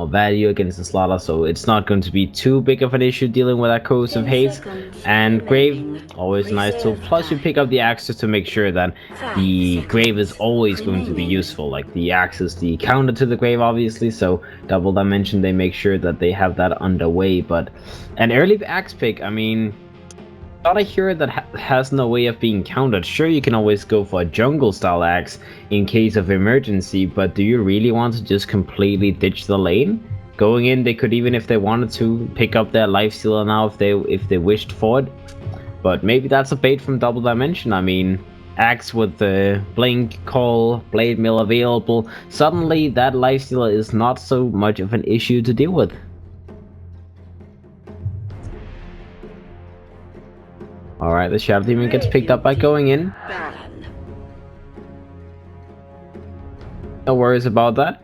value against the Slaughter, so it's not going to be too big of an issue dealing with that Corrosive Haze. And Grave, always nice tool. Plus you pick up the Axe just to make sure that the Grave is always going to be useful. Like the Axe is the counter to the Grave, obviously, so Double Dimension, they make sure that they have that underway. But an early Axe pick, I mean, not a hero that has no way of being countered. Sure, you can always go for a jungle style axe in case of emergency, but do you really want to just completely ditch the lane? Going in, they could, even if they wanted to, pick up their lifestealer now if they wished for it. But maybe that's a bait from Double Dimension. I mean, axe with the blink, call, blade mill available, suddenly that lifestealer is not so much of an issue to deal with. Alright, the Shadow Demon gets picked up by going in. No worries about that.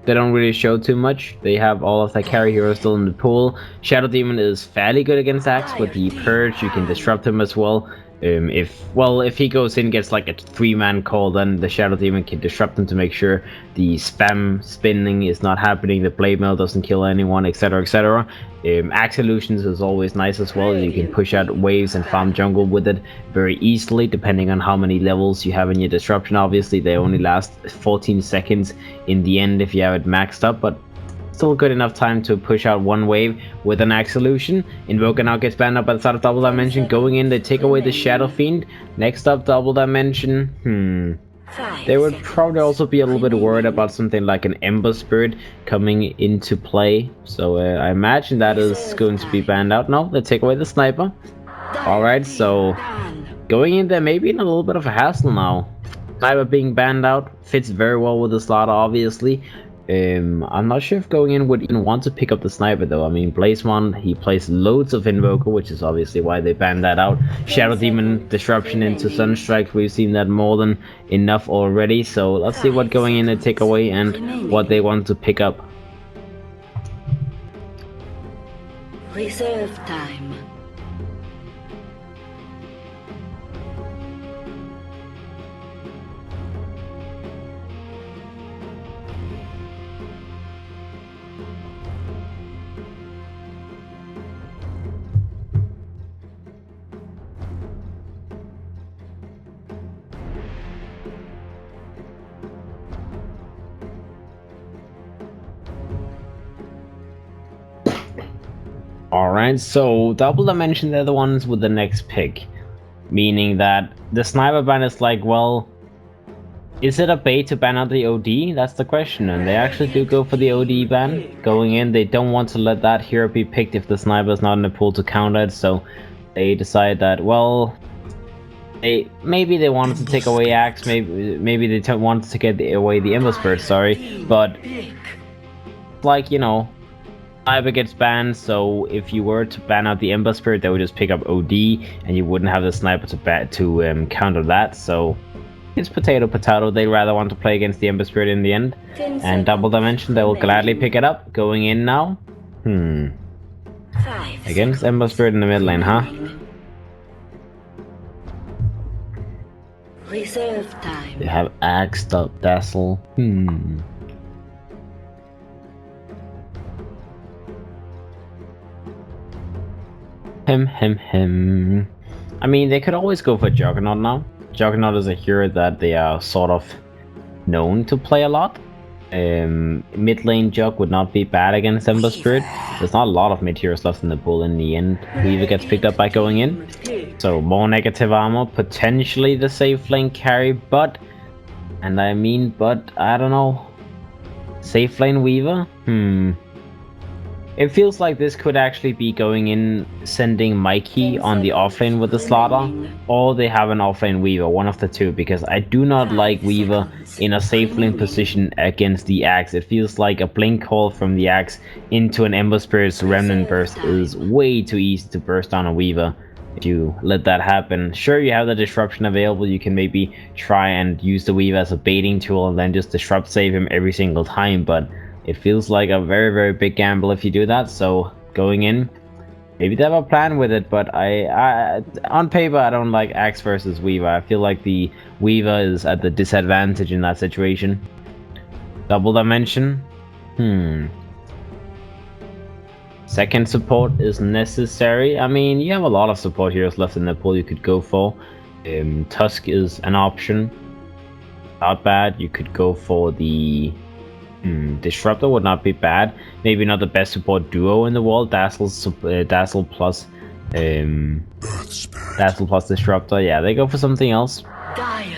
They don't really show too much. They have all of their carry heroes still in the pool. Shadow Demon is fairly good against Axe with the Purge. You can disrupt him as well. If he goes in, gets like a 3-man call, then the Shadow Demon can disrupt him to make sure the spam spinning is not happening, the blade mail doesn't kill anyone, etc, etc. Axe Illusions is always nice as well. You can push out waves and farm jungle with it very easily, depending on how many levels you have in your disruption. Obviously, they only last 14 seconds in the end if you have it maxed up, but still good enough time to push out one wave with an Axe Illusion. Invoker now gets banned up by the side of Double Dimension. Going in, they take away the Shadow Fiend. Next up, Double Dimension. They would probably also be a little bit worried about something like an Ember Spirit coming into play. So I imagine that is going to be banned out. No, they take away the Sniper. Alright, so going in there, maybe in a little bit of a hassle now. Sniper being banned out fits very well with the Slaughter, obviously. I'm not sure if going in would even want to pick up the Sniper though. I mean, Blazemon, he plays loads of Invoker, which is obviously why they banned that out. Shadow Demon disruption into Sunstrike, we've seen that more than enough already. So let's see what going in to take away and what they want to pick up. Reserve time. Alright, so Double Dimension, they're the ones with the next pick. Meaning that the Sniper ban is like, well, is it a bait to ban out the OD? That's the question, and they actually do go for the OD ban. Going in, they don't want to let that hero be picked if the Sniper is not in the pool to counter it, so they decide that, well, maybe they wanted to take away Axe, maybe they wanted to get away the Ember Spirit, sorry, but like, you know, Sniper gets banned, so if you were to ban out the Ember Spirit, they would just pick up OD, and you wouldn't have the Sniper to counter that. So it's potato potato. They rather want to play against the Ember Spirit in the end. And Double Dimension, they will gladly pick it up. Going in now. Against Ember Spirit in the mid lane, huh? Reserve time. They have Axe, Dazzle. I mean, they could always go for Juggernaut now. Juggernaut is a hero that they are sort of known to play a lot. Mid lane Jug would not be bad against Ember Spirit. There's not a lot of mid heroes left in the pool in the end. Weaver gets picked up by going in. So more negative armor, potentially the safe lane carry, but I don't know. Safe lane Weaver? It feels like this could actually be going in, sending Mikey on the offlane with the Slaughter, or they have an offlane Weaver, one of the two, because I do not like Weaver in a safe lane position against the Axe. It feels like a blink call from the Axe into an Ember Spirit's Remnant Burst is way too easy to burst on a Weaver. If you let that happen, sure, you have the disruption available, you can maybe try and use the Weaver as a baiting tool and then just disrupt save him every single time, but it feels like a very, very big gamble if you do that. So going in, maybe they have a plan with it, but I on paper, I don't like Axe versus Weaver. I feel like the Weaver is at the disadvantage in that situation. Double Dimension. Second support is necessary. I mean, you have a lot of support heroes left in the pool you could go for. Tusk is an option. Not bad. You could go for the Disruptor would not be bad. Maybe not the best support duo in the world. Dazzle plus Disruptor. Yeah, they go for something else.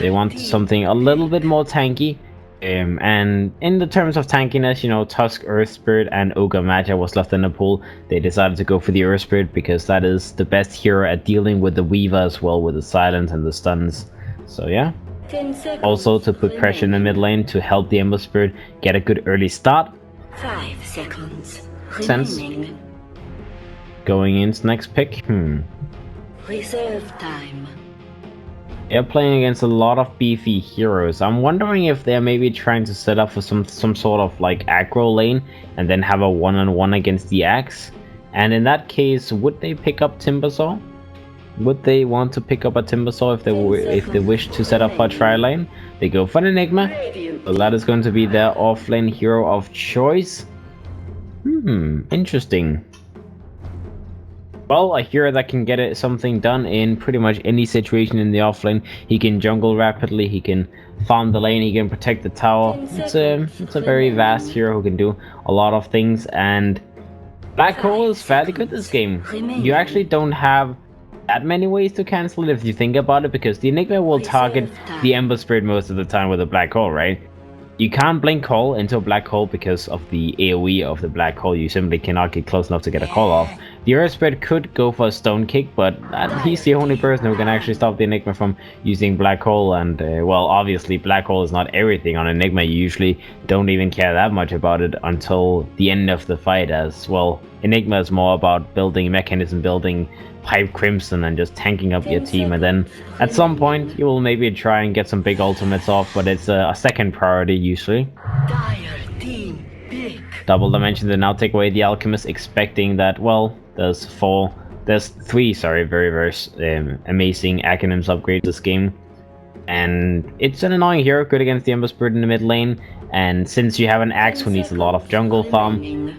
They want something a little bit more tanky. And in the terms of tankiness, you know, Tusk, Earth Spirit, and Ogre Magi was left in the pool. They decided to go for the Earth Spirit because that is the best hero at dealing with the Weaver as well, with the silence and the stuns. So yeah. Also to put pressure in the mid lane to help the Ember Spirit get a good early start. 5 seconds. Sense. Going into next pick. Reserve time. They're playing against a lot of beefy heroes. I'm wondering if they're maybe trying to set up for some sort of like aggro lane and then have a one-on-one against the Axe. And in that case, would they pick up Timbersaw? Would they want to pick up a Timbersaw if they wish to set up for a tri lane? They go for an Enigma. So that is going to be their off-lane hero of choice. Interesting. Well, a hero that can get something done in pretty much any situation in the offlane. He can jungle rapidly, he can farm the lane, he can protect the tower. It's a very vast hero who can do a lot of things, and Black Hole is fairly good this game. You actually don't have that many ways to cancel it if you think about it, because the Enigma will target the Ember Spirit most of the time with a Black Hole, right? You can't blink call into a Black Hole because of the AoE of the Black Hole. You simply cannot get close enough to get a call off. The Earth Spirit could go for a Stone Kick, but he's the only person who can actually stop the Enigma from using Black Hole. And well, obviously Black Hole is not everything on Enigma. You usually don't even care that much about it until the end of the fight, as well. Enigma is more about building mechanism, building Pipe Crimson, and just tanking up your team. And then at some point you will maybe try and get some big ultimates off, but it's a second priority usually. Double Dimension did now take away the Alchemist, expecting that, well, there's three very amazing acronyms upgrades this game. And it's an annoying hero, good against the Ember Spirit in the mid lane, and since you have an Axe who needs a lot of jungle farm,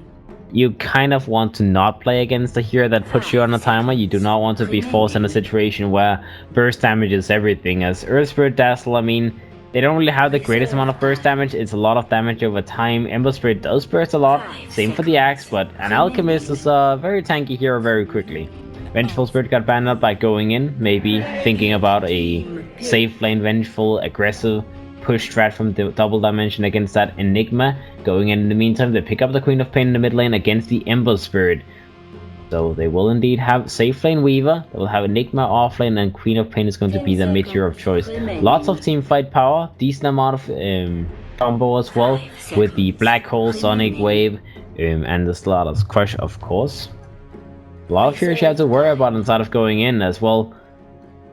you kind of want to not play against a hero that puts you on a timer. You do not want to be forced in a situation where burst damage is everything. As Earth Spirit, Dazzle, I mean, they don't really have the greatest amount of burst damage. It's a lot of damage over time. Ember Spirit does burst a lot, same for the Axe, but an Alchemist is a very tanky hero very quickly. Vengeful Spirit got banned out by going in, maybe thinking about a safe lane Vengeful, aggressive push strat from the Double Dimension against that Enigma. Going in the meantime, they pick up the Queen of Pain in the mid lane against the Ember Spirit. So they will indeed have safe lane Weaver, they will have Enigma off lane, and Queen of Pain is going to be the mid hero of choice. Lots of team fight power, decent amount of combo as well, with the Black Hole, Sonic Wave, and the Slaughter's Crush, of course. A lot of heroes you have to worry about inside of going in as well.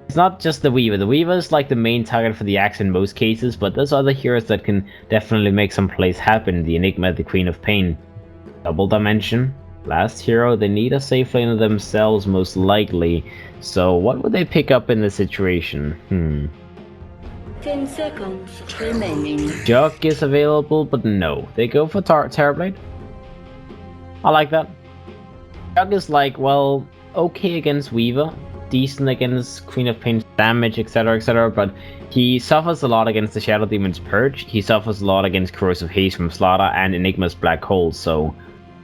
It's not just the Weaver. The Weaver is like the main target for the Axe in most cases, but there's other heroes that can definitely make some plays happen. The Enigma, the Queen of Pain. Double Dimension. Last hero, they need a safe lane themselves most likely. So what would they pick up in this situation? 10 seconds remaining. Jug is available, but no. They go for Terrorblade. I like that. Jug is like, well, okay against Weaver. Decent against Queen of Pain's damage, etc, but he suffers a lot against the Shadow Demon's Purge, he suffers a lot against Corrosive Haze from Slaughter and Enigma's Black Hole, so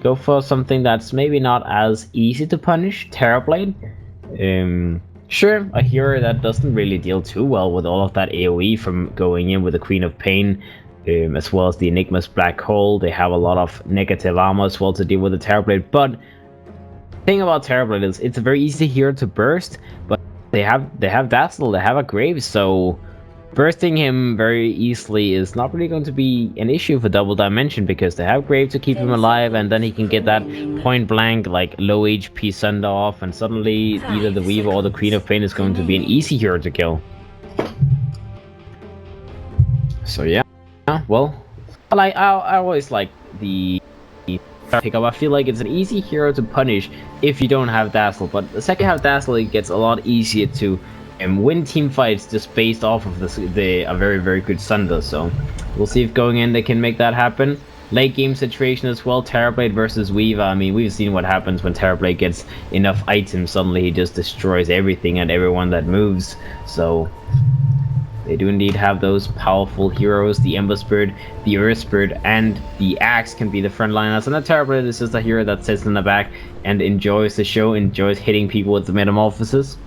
go for something that's maybe not as easy to punish. Terrorblade. Sure, a hero that doesn't really deal too well with all of that AoE from going in with the Queen of Pain, as well as the Enigma's Black Hole. They have a lot of negative armor as well to deal with the Terrorblade, but thing about Terrorblade is it's a very easy hero to burst, but they have Dazzle, they have a Grave, so bursting him very easily is not really going to be an issue for Double Dimension, because they have Grave to keep him alive, and then he can get that point blank like low HP Sunder off, and suddenly either the Weaver or the Queen of Pain is going to be an easy hero to kill. So yeah, well, I always like the pickup. I feel like it's an easy hero to punish if you don't have Dazzle, but the second half Dazzle, it gets a lot easier to win team fights just based off of a very good Sunder. So we'll see if going in they can make that happen. late game situation as well. Terrorblade versus Weaver. I mean, we've seen what happens when Terrorblade gets enough items. Suddenly he just destroys everything and everyone that moves. So they do indeed have those powerful heroes. The Ember Spirit, the Earth Spirit, and the Axe can be the frontliners. And the Terrorblade is just a hero that sits in the back and enjoys the show, enjoys hitting people with the metamorphosis.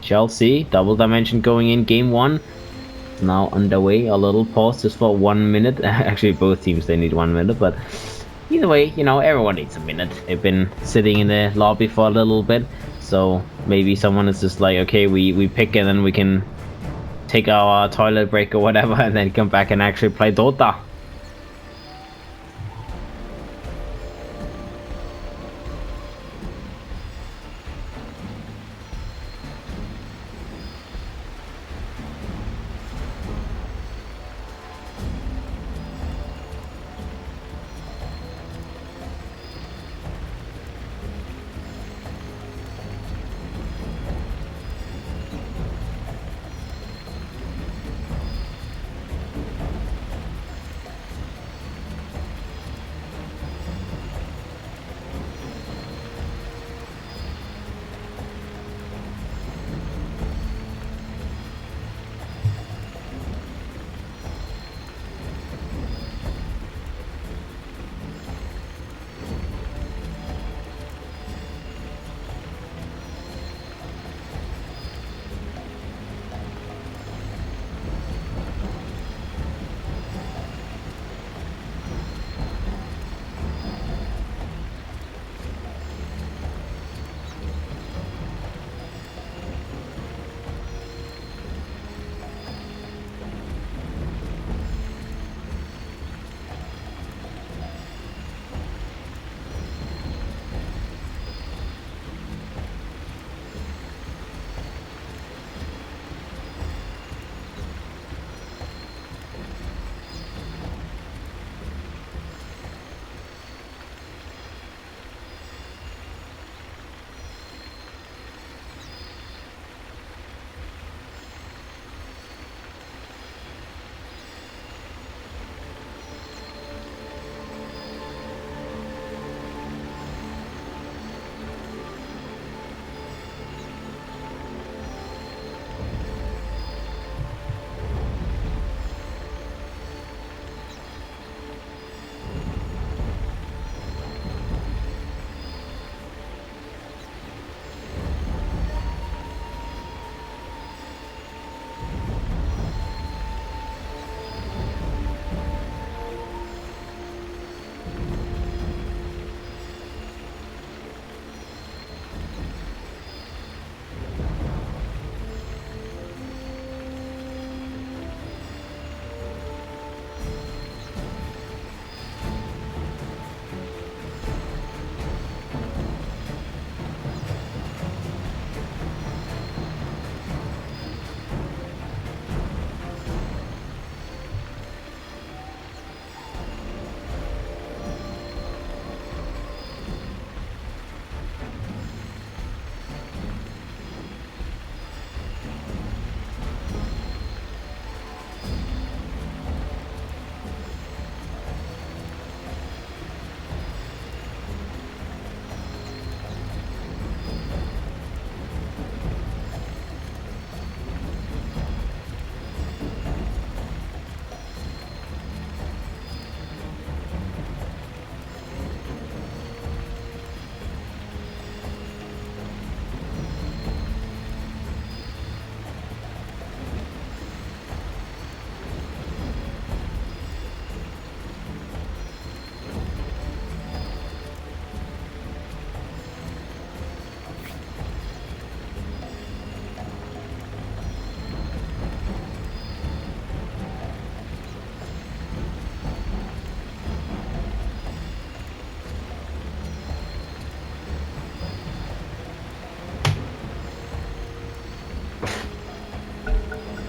Shall see. Double Dimension going in game 1. Now underway. A little pause just for 1 minute. Actually, both teams, they need 1 minute, but either way, you know, everyone needs a minute. They've been sitting in the lobby for a little bit, so maybe someone is just like, okay, we pick and then we can take our toilet break or whatever and then come back and actually play Dota.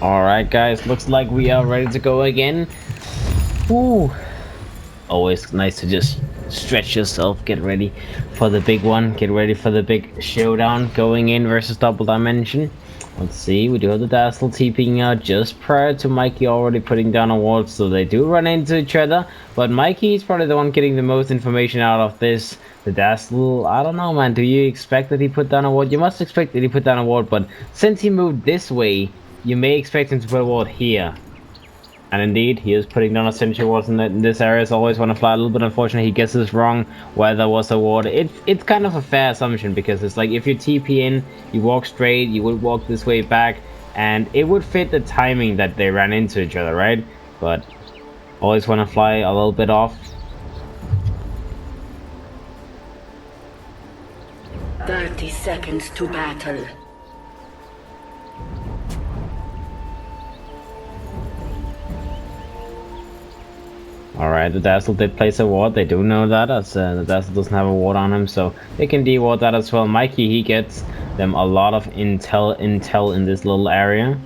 Alright guys, looks like we are ready to go again. Ooh. Always nice to just stretch yourself, get ready for the big one, get ready for the big showdown going in versus Double Dimension. Let's see, we do have the Dazzle TPing out just prior to Mikey already putting down a ward, so they do run into each other. But Mikey is probably the one getting the most information out of this. The Dazzle, I don't know, man. Do you expect that he put down a ward? You must expect that he put down a ward, but since he moved this way, you may expect him to put a ward here. And indeed, he is putting down a sentry ward in this area, so always want to fly a little bit. Unfortunately, he gets this wrong where there was a ward. It's kind of a fair assumption, because it's like if you TP in, you walk straight, you would walk this way back, and it would fit the timing that they ran into each other, right? But always want to fly a little bit off. 30 seconds to battle. Alright, the Dazzle did place a ward. They do know that, as the Dazzle doesn't have a ward on him, so they can de-ward that as well. Mikey, he gets them a lot of intel in this little area.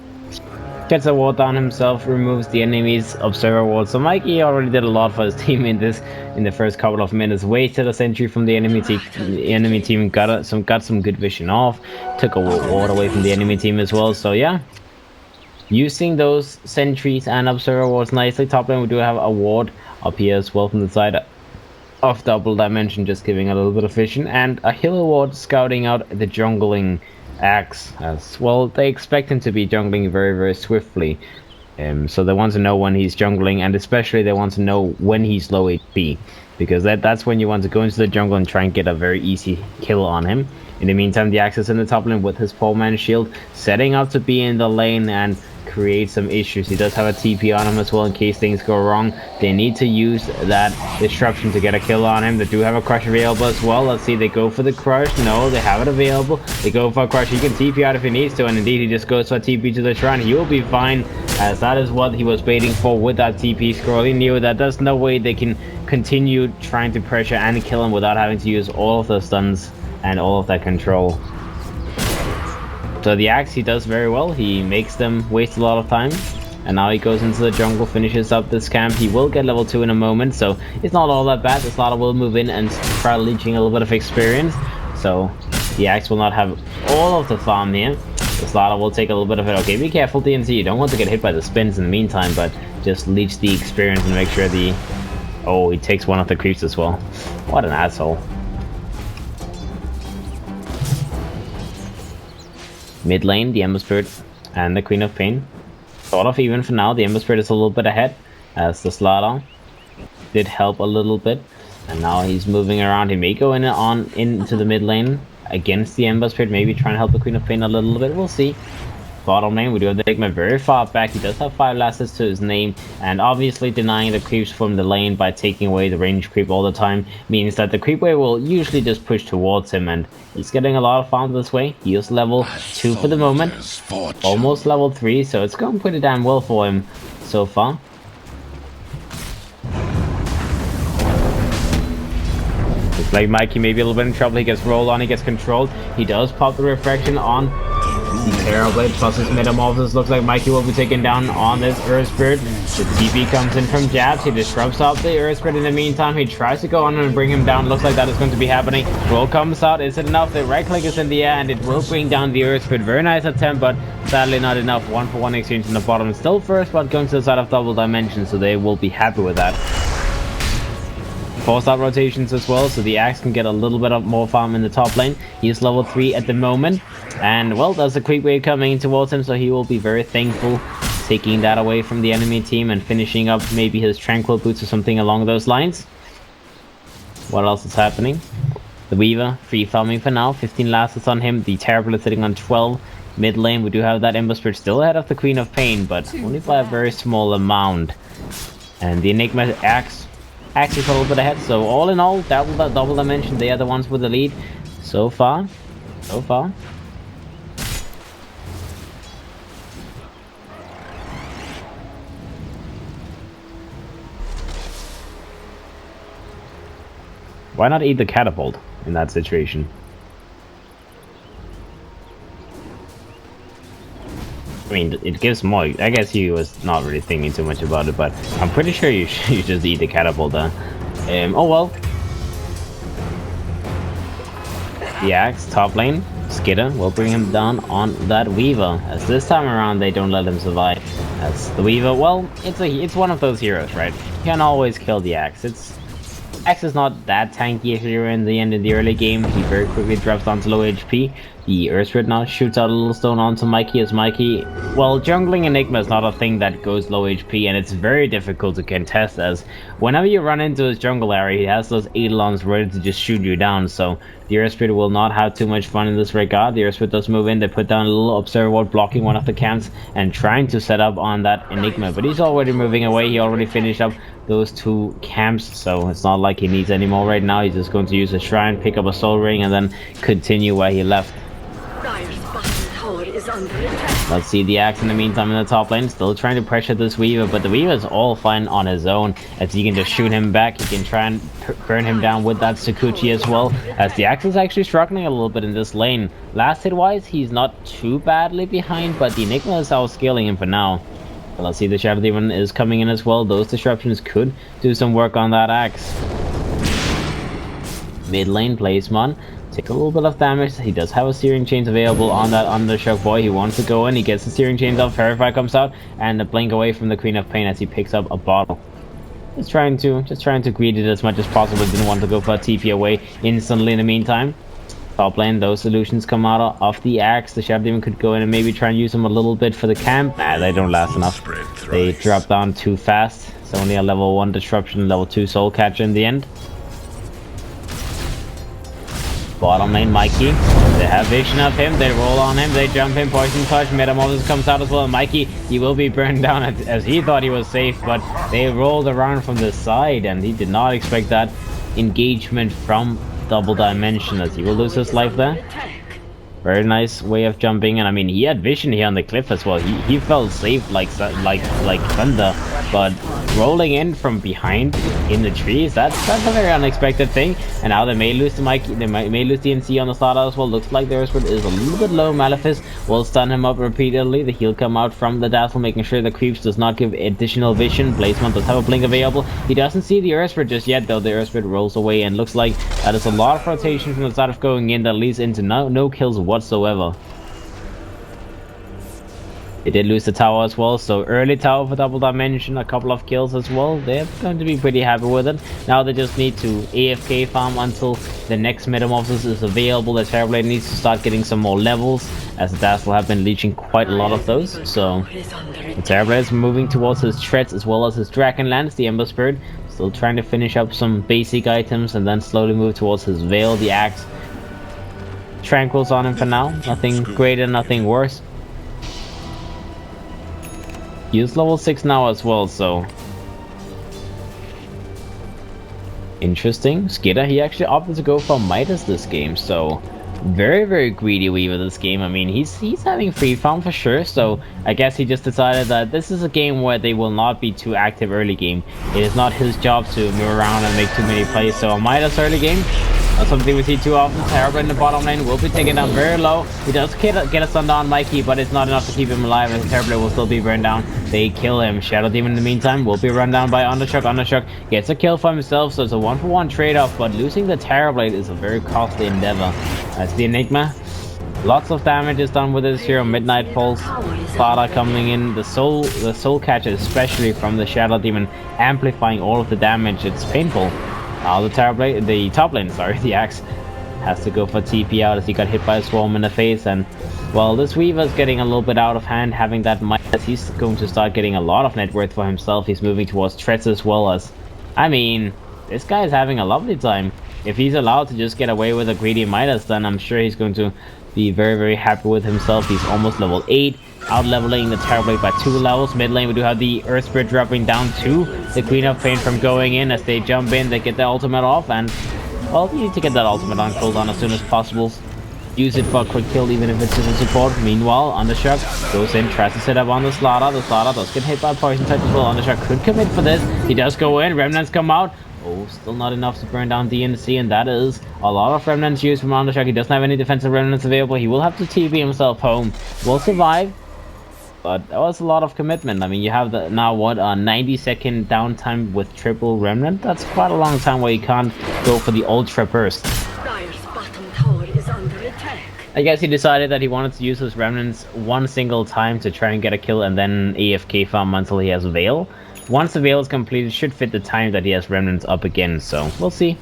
Gets a ward down himself, removes the enemy's observer ward. So Mikey already did a lot for his team in the first couple of minutes. Wasted a sentry from the enemy team. The enemy team got some good vision off. Took a ward away from the enemy team as well. So yeah. Using those sentries and observer wards nicely. Top lane, we do have a ward up here as well from the side of Double Dimension, just giving a little bit of vision, and a healer ward scouting out the jungling Axe as well. They expect him to be jungling very, very swiftly, so they want to know when he's jungling, and especially they want to know when he's low HP, because that's when you want to go into the jungle and try and get a very easy kill on him. In the meantime, the Axe is in the top lane with his pole man shield, setting up to be in the lane and create some issues. He does have a TP on him as well in case things go wrong. They need to use that disruption to get a kill on him. They do have a crush available as well. Let's see, they go for the crush. No, they have it available. They go for a crush. He can TP out if he needs to, and indeed he just goes for a TP to the shrine. He will be fine, as that is what he was waiting for with that TP scroll. He knew that there's no way they can continue trying to pressure and kill him without having to use all of the stuns and all of that control. So the Axe, he does very well. He makes them waste a lot of time, and now he goes into the jungle, finishes up this camp. He will get level 2 in a moment, so it's not all that bad. The Slaughter will move in and try leeching a little bit of experience, so the Axe will not have all of the farm here. The Slaughter will take a little bit of it. Okay, be careful, DNC. You don't want to get hit by the spins in the meantime, but just leech the experience and make sure the... Oh, he takes one of the creeps as well. What an asshole. Mid lane, the Ember Spirit and the Queen of Pain. Sort of even for now. The Ember Spirit is a little bit ahead, as the Slaughter did help a little bit. And now he's moving around. He may go into the mid lane against the Ember Spirit, maybe try and help the Queen of Pain a little bit. We'll see. Bottom lane, we do have the Enigma very far back. He does have 5 lasses to his name, and obviously denying the creeps from the lane by taking away the range creep all the time means that the creep wave will usually just push towards him, and he's getting a lot of farm this way. He is level 2 for the moment, almost level 3, so it's going pretty damn well for him so far. Looks like Mikey may be a little bit in trouble. He gets rolled on, he gets controlled. He does pop the refraction on the Terrorblade plus his Metamorphosis. Looks like Mikey will be taken down on this Earth Spirit. The TP comes in from jabs. He disrupts out the Earth Spirit in the meantime. He tries to go on and bring him down. Looks like that is going to be happening. Roll comes out. Is it enough? The right click is in the air and it will bring down the Earth Spirit. Very nice attempt, but sadly not enough. 1-for-1 exchange in the bottom. Still first, but going to the side of Double Dimension, so they will be happy with that. Force out rotations as well, so the Axe can get a little bit of more farm in the top lane. He's level 3 at the moment, and well, there's a creep wave coming towards him, so he will be very thankful, taking that away from the enemy team and finishing up maybe his Tranquil Boots or something along those lines. What else is happening? The Weaver, free farming for now, 15 lasses on him. The Terrible is sitting on 12. Mid lane, we do have that Ember Spirit still ahead of the Queen of Pain, but only by a very small amount. And the Enigma Axe actually a little bit ahead, so all in all, Double Dimension, they are the ones with the lead so far. Why not eat the catapult in that situation? I mean, it gives more. I guess he was not really thinking too much about it, but I'm pretty sure you just eat the catapult there. Oh well. The Axe, top lane, Skitter will bring him down on that Weaver, as this time around they don't let him survive. As the Weaver, well, it's one of those heroes, right? You can always kill the Axe. Axe is not that tanky if you're in the early game. He very quickly drops down to low HP. The Earth Spirit now shoots out a little stone onto Mikey as Mikey... Well, jungling Enigma is not a thing that goes low HP, and it's very difficult to contest, as whenever you run into his jungle area, he has those Eidolons ready to just shoot you down, so the Earth Spirit will not have too much fun in this regard. The Earth Spirit does move in, they put down a little observer ward blocking one of the camps and trying to set up on that Enigma, but he's already moving away. He already finished up those two camps, so it's not like he needs any more right now. He's just going to use a shrine, pick up a soul ring, and then continue where he left. Let's see the Axe in the meantime in the top lane, still trying to pressure this Weaver, but the Weaver is all fine on his own, as he can just shoot him back. He can try and burn him down with that Sakuchi as well, as the Axe is actually struggling a little bit in this lane. Last hit wise, he's not too badly behind, but the Enigma is outscaling him for now. Let's see, the Shadow Demon is coming in as well. Those disruptions could do some work on that Axe. Mid lane, Placemon take a little bit of damage. He does have a Searing Chains available on that Undershock boy. He wants to go in, he gets the Searing Chains off, Verify comes out, and a blink away from the Queen of Pain as he picks up a bottle. Just trying to greed it as much as possible. Didn't want to go for a TP away instantly in the meantime. Top lane, those solutions come out of the Axe. The Shadow Demon could go in and maybe try and use them a little bit for the camp. Nah, they don't last enough. They drop down too fast. It's only a level 1 disruption, level 2 soul catcher in the end. Bottom lane, Mikey. They have vision of him, they roll on him, they jump him, poison touch, Metamorphosis comes out as well. Mikey, he will be burned down as he thought he was safe, but they rolled around from the side and he did not expect that engagement from Double Dimension, as he will lose his life there. Very nice way of jumping, and I mean, he had vision here on the cliff as well. He felt safe like thunder, but rolling in from behind in the trees, that's a very unexpected thing. And now they may lose the Mikey, they may lose the NC on the starter as well. Looks like the Earthwood is a little bit low. Malefice will stun him up repeatedly. The heal come out from the Dazzle, making sure the creeps does not give additional vision. Placement does have a blink available. He doesn't see the Earthwood just yet, though. The Earthwood rolls away, and looks like that is a lot of rotation from the start of going in that leads into no kills whatsoever. They did lose the tower as well, so early tower for Double Dimension, a couple of kills as well. They're going to be pretty happy with it. Now they just need to AFK farm until the next Metamorphosis is available. The Terrorblade needs to start getting some more levels, as the Dazzle have been leeching quite a lot of those. So the Terrorblade is moving towards his Treads as well as his Dragonlance. The Ember Spirit still trying to finish up some basic items and then slowly move towards his Veil. The Axe tranquils on him for now. Nothing greater, nothing worse. He is level 6 now as well, so interesting. Skitter, he actually opted to go for Midas this game, so very greedy Weaver this game. I mean, he's having free farm for sure, so I guess he just decided that this is a game where they will not be too active early game. It is not his job to move around and make too many plays, so a Midas early game, that's something we see too often. Terrorblade in the bottom lane will be taken down very low. He does get a stun down Mikey, but it's not enough to keep him alive, and Terrorblade will still be burned down. They kill him. Shadow Demon in the meantime will be run down by Undershock. Undershock gets a kill for himself, so it's a 1-for-1 trade-off, but losing the Terrorblade is a very costly endeavor. That's the Enigma. Lots of damage is done with this hero. Midnight Pulse, Spada coming in, the soul catcher especially from the Shadow Demon, amplifying all of the damage. It's painful. Now the Terrorblade, the top lane, sorry, the Axe has to go for TP out as he got hit by a swarm in the face. And well, this Weaver's getting a little bit out of hand, having that Midas. He's going to start getting a lot of net worth for himself. He's moving towards threats as well as, I mean, this guy is having a lovely time. If he's allowed to just get away with a greedy Midas, then I'm sure he's going to be very happy with himself. He's almost level 8, out leveling the Terrorblade by 2 levels. Mid lane we do have the Earth Spirit dropping down to the Queen of Pain from going in. As they jump in, they get the ultimate off, and well, you need to get that ultimate on cooldown as soon as possible. Use it for a quick kill, even if it's just a support. Meanwhile, Undershock goes in, tries to set up on the Slaughter. The Slaughter does get hit by Poison Touch as well. Undershock could commit for this. He does go in, Remnants come out. Oh, still not enough to burn down DNC, and that is a lot of Remnants used from Undershock. He doesn't have any defensive Remnants available. He will have to TP himself home. Will survive, but that was a lot of commitment. I mean, you have the now what, a 90-second downtime with triple Remnant. That's quite a long time where you can't go for the Ultra Burst. Dire's bottom tower is under attack. I guess he decided that he wanted to use his remnants one single time to try and get a kill and then AFK farm until he has Veil. Once the Veil is completed, it should fit the time that he has remnants up again, so we'll see.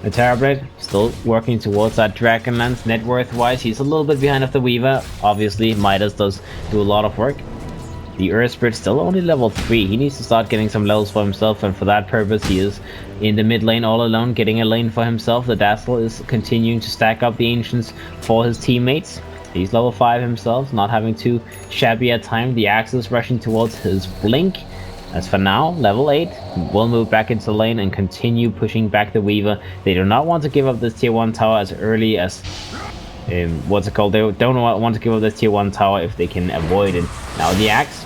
The Terrorblade still working towards that Dragonlance. Net worth wise, he's a little bit behind of the Weaver. Obviously, Midas does do a lot of work. The Earth Spirit still only level 3. He needs to start getting some levels for himself, and for that purpose he is in the mid lane all alone, getting a lane for himself. The Dazzle is continuing to stack up the Ancients for his teammates. He's level 5 himself, not having too shabby a time. The Axe is rushing towards his Blink. As for now, level 8 will move back into the lane and continue pushing back the Weaver. They do not want to give up this tier 1 tower as early as... what's it called? They don't want to give up this tier 1 tower if they can avoid it. Now the Axe,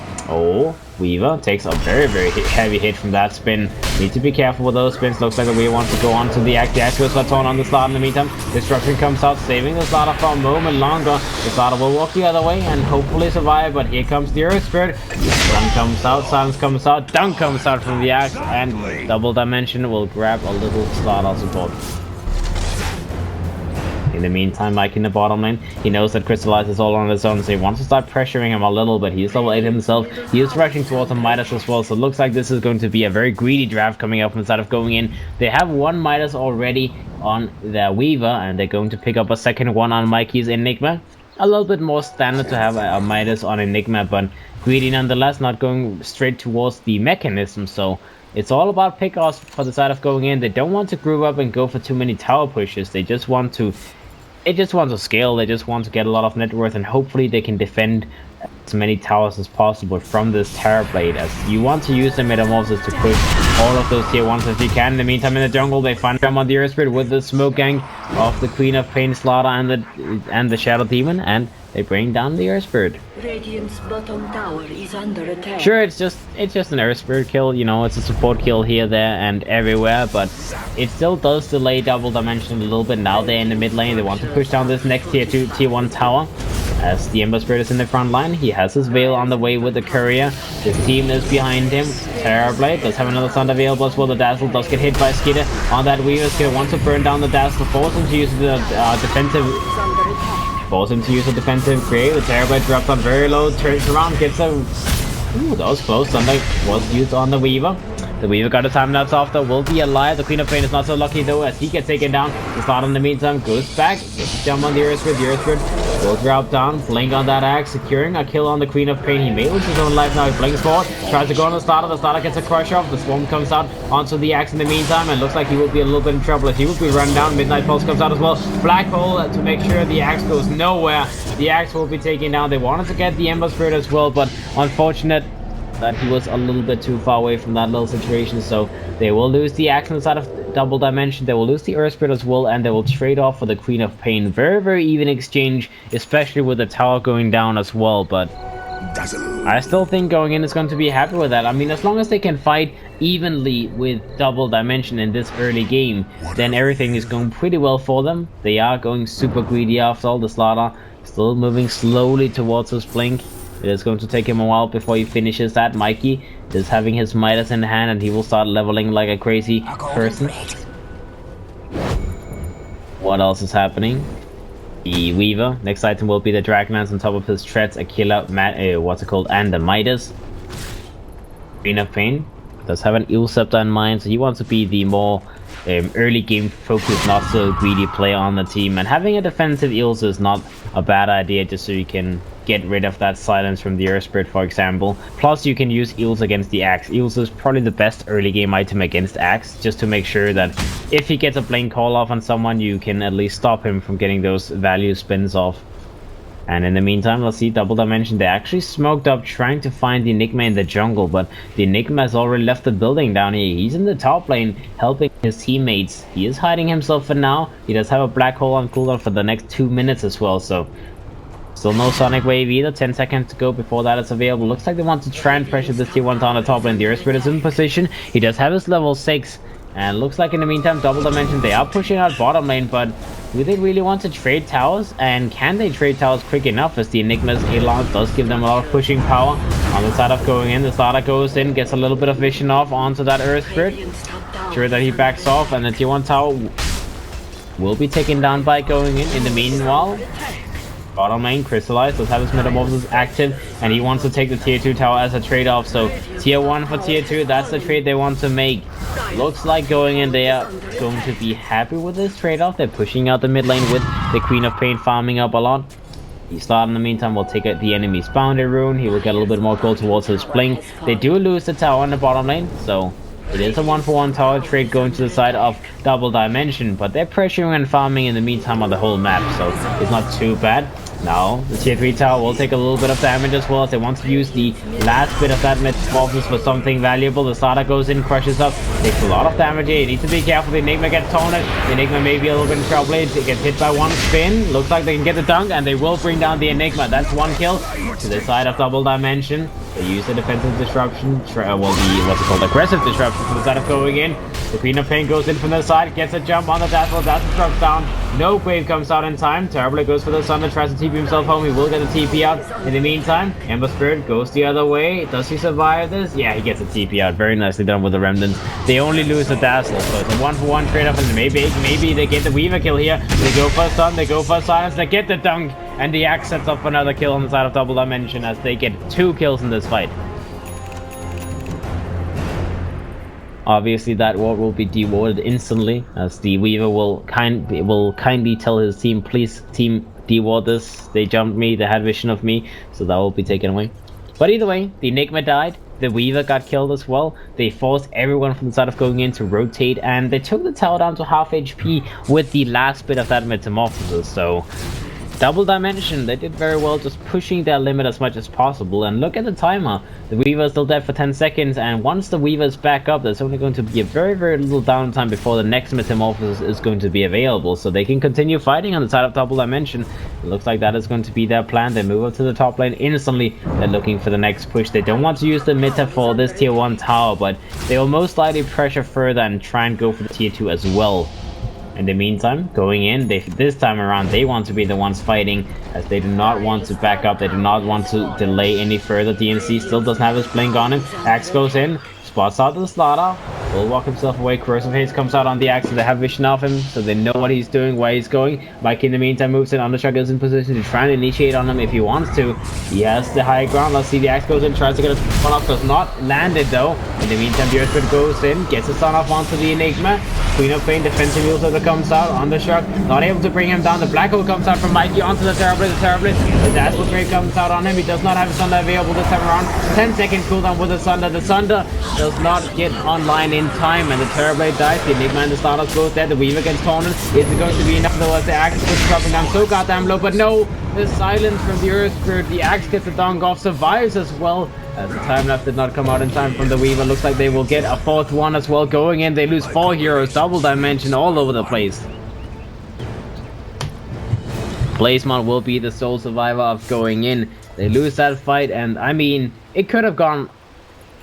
Weaver takes a very heavy hit from that spin. Need to be careful with those spins. Looks like the Weaver wants to go on to the Axe. The Axe goes for Torn on the Slaughter in the meantime. Destruction comes out, saving the Slaughter for a moment longer. The Slaughter will walk the other way and hopefully survive, but here comes the Earth Spirit. Sun comes out, Silence comes out, Dunk comes out from the Axe, and Double Dimension will grab a little Slaughter support. In the meantime, Mike in the bottom lane, he knows that Crystallize is all on his own, so he wants to start pressuring him a little, but he's level 8 himself. He is rushing towards a Midas as well, so it looks like this is going to be a very greedy draft coming up instead of going in. They have one Midas already on their Weaver, and they're going to pick up a second one on Mikey's Enigma. A little bit more standard to have a Midas on Enigma, but greedy nonetheless, not going straight towards the mechanism, so it's all about pickoffs for the side of going in. They don't want to group up and go for too many tower pushes. They just want to scale. They just want to get a lot of net worth, and hopefully they can defend as many towers as possible from this Terrorblade, as you want to use the Metamorphosis to push all of those tier 1s as you can. In the meantime, in the jungle, they find him on the Earth Spirit with the smoke gang of the Queen of Pain, Slaughter, and the Shadow Demon, and they bring down the Earth Spirit. Radiant's bottom tower is under attack. Sure, it's just an Earth Spirit kill, you know, it's a support kill here, there, and everywhere, but it still does delay Double Dimension a little bit. Now they're in the mid lane, they want to push down this next tier 2, tier 1 tower. As the Ember Spirit is in the front line, he has his Veil on the way with the Courier. His team is behind him. Terrorblade does have another Thunder available as well. The Dazzle does get hit by Skitter on that Weaver. Skitter wants to burn down the Dazzle, force him to use the defensive... Force him to use a defensive create. The Terrorblade drops on very low, turns around, gets a... Ooh, that was close. Thunder was used on the Weaver. The Weaver got a time lapse off though, will be alive. The Queen of Pain is not so lucky though, as he gets taken down. The Slaughter in the meantime goes back, gets a jump on the Earth Spirit. The Earth Spirit will drop down, blink on that Axe, securing a kill on the Queen of Pain. He may lose his own life now. He blinks forward, tries to go on the Slaughter gets a crush off. The Swarm comes out onto the Axe in the meantime, and looks like he will be a little bit in trouble as he will be run down. Midnight Pulse comes out as well. Black Hole to make sure the Axe goes nowhere. The Axe will be taken down. They wanted to get the Ember Spirit as well, but unfortunate that he was a little bit too far away from that little situation, so they will lose the Axe inside of Double Dimension. They will lose the Earth Spirit as well, and they will trade off for the Queen of Pain. Very even exchange, especially with the tower going down as well, but I still think going in is going to be happy with that. I mean, as long as they can fight evenly with Double Dimension in this early game, then everything is going pretty well for them. They are going super greedy after all. The Slaughter still moving slowly towards his Blink. It is going to take him a while before he finishes that. Mikey is having his Midas in hand, and he will start leveling like a crazy person. What else is happening? The Weaver. Next item will be the Dragonlance on top of his Treads, Aquila, and the Midas. Queen of Pain does have an Eel Scepter in mind, so he wants to be the more early game focused, not so greedy player on the team. And having a defensive Eels is not a bad idea, just so you can get rid of that silence from the Earth Spirit, for example. Plus, you can use Eels against the Axe. Eels is probably the best early game item against Axe, just to make sure that if he gets a blink call off on someone, you can at least stop him from getting those value spins off. And in the meantime, let's see, Double Dimension, they actually smoked up trying to find the Enigma in the jungle, but the Enigma has already left the building down here. He's in the top lane helping his teammates. He is hiding himself for now. He does have a black hole on cooldown for the next 2 minutes as well, so still no Sonic Wave either. 10 seconds to go before that is available. Looks like they want to try and pressure this tier 1 on the top lane. The Earth Spirit is in position. He does have his level 6. And looks like in the meantime, Double Dimension, they are pushing out bottom lane, but do they really want to trade towers? And can they trade towers quick enough, as the Enigma's Elan does give them a lot of pushing power on the side of going in. The Slaughter goes in, gets a little bit of vision off onto that Earth Spirit. Sure that he backs off, and the tier 1 tower will be taken down by going in. In the meanwhile, Bottom lane, Crystallize does have his Metamorphosis active, and he wants to take the tier 2 tower as a trade-off. So tier 1 for tier 2, that's the trade they want to make. Looks like going in, they are going to be happy with this trade-off. They're pushing out the mid lane with the Queen of Pain farming up a lot. Slot in the meantime will take out the enemy's Boundary Rune. He will get a little bit more gold towards his blink. They do lose the tower on the bottom lane, so it is a 1-for-1 tower trade going to the side of Double Dimension, but they're pressuring and farming in the meantime on the whole map, so it's not too bad. Now, the tier 3 tower will take a little bit of damage as well, as they want to use the last bit of that Metamorphosis for something valuable. The starter goes in, crushes up, takes a lot of damage here. You need to be careful. The Enigma gets taunted. The Enigma may be a little bit in trouble. It gets hit by one spin. Looks like they can get the dunk, and they will bring down the Enigma. That's one kill to the side of Double Dimension. They use the defensive disruption, aggressive disruption for the side of going in. The Queen of Pain goes in from the side, gets a jump on the Dazzle. Dazzle drops down. No Wave comes out in time. Terribly goes for the Thunder, tries to TP himself home. He will get a TP out. In the meantime, Ember Spirit goes the other way. Does he survive this? Yeah, he gets a TP out. Very nicely done with the Remnants. They only lose the Dazzle, so it's a 1-for-1 trade-off, and maybe they get the Weaver kill here. They go for a stun, they go for a silence, they get the dunk, and the Axe sets up another kill on the side of Double Dimension as they get 2 kills in this fight. Obviously, that ward will be dewarded instantly, as the Weaver will kindly tell his team, please, team, deward this. They jumped me, they had vision of me, so that will be taken away. But either way, the Enigma died, the Weaver got killed as well. They forced everyone from the side of going in to rotate, and they took the tower down to half HP with the last bit of that Metamorphosis, so Double Dimension, they did very well just pushing their limit as much as possible. And look at the timer. The Weaver is still dead for 10 seconds, and once the Weaver is back up, there's only going to be a very little downtime before the next Metamorphosis is going to be available. So they can continue fighting on the side of Double Dimension. It looks like that is going to be their plan. They move up to the top lane instantly. They're looking for the next push. They don't want to use the meta for this tier 1 tower, but they will most likely pressure further and try and go for the tier 2 as well. In the meantime, going in, this time around, they want to be the ones fighting, as they do not want to back up. They do not want to delay any further. DNC still doesn't have his blink on him. Axe goes in, spots out the Slaughter, will walk himself away. Corrosive Haze comes out on the Axe, so they have vision of him, so they know what he's doing, where he's going. Mike in the meantime moves in. Undershock is in position to try and initiate on him if he wants to. He has the high ground. Let's see, the Axe goes in, tries to get a one off, does not land it though. In the meantime, the Earthbird goes in, gets a stun off onto the Enigma. Queen of Pain, defensive wheelser comes out. Undershock, not able to bring him down. The Black Hole comes out from Mikey onto the Terrible. The Dazzle Trade comes out on him. He does not have his Thunder available this time around. 10-second cooldown with the Thunder. The Thunder does not get online in time, and the Terrorblade dies. The Enigma and the Stardust both dead. The Weaver gets taunted. Is it going to be enough? Though, as the Axe is dropping down so goddamn low, but no, the silence from the Earth Spirit. The Axe gets the dunk off, survives as well, as the time lapse did not come out in time from the Weaver. Looks like they will get a 4th one as well. Going in, they lose 4 heroes. Double Dimension all over the place. Blazemon will be the sole survivor of going in. They lose that fight, and I mean, it could have gotten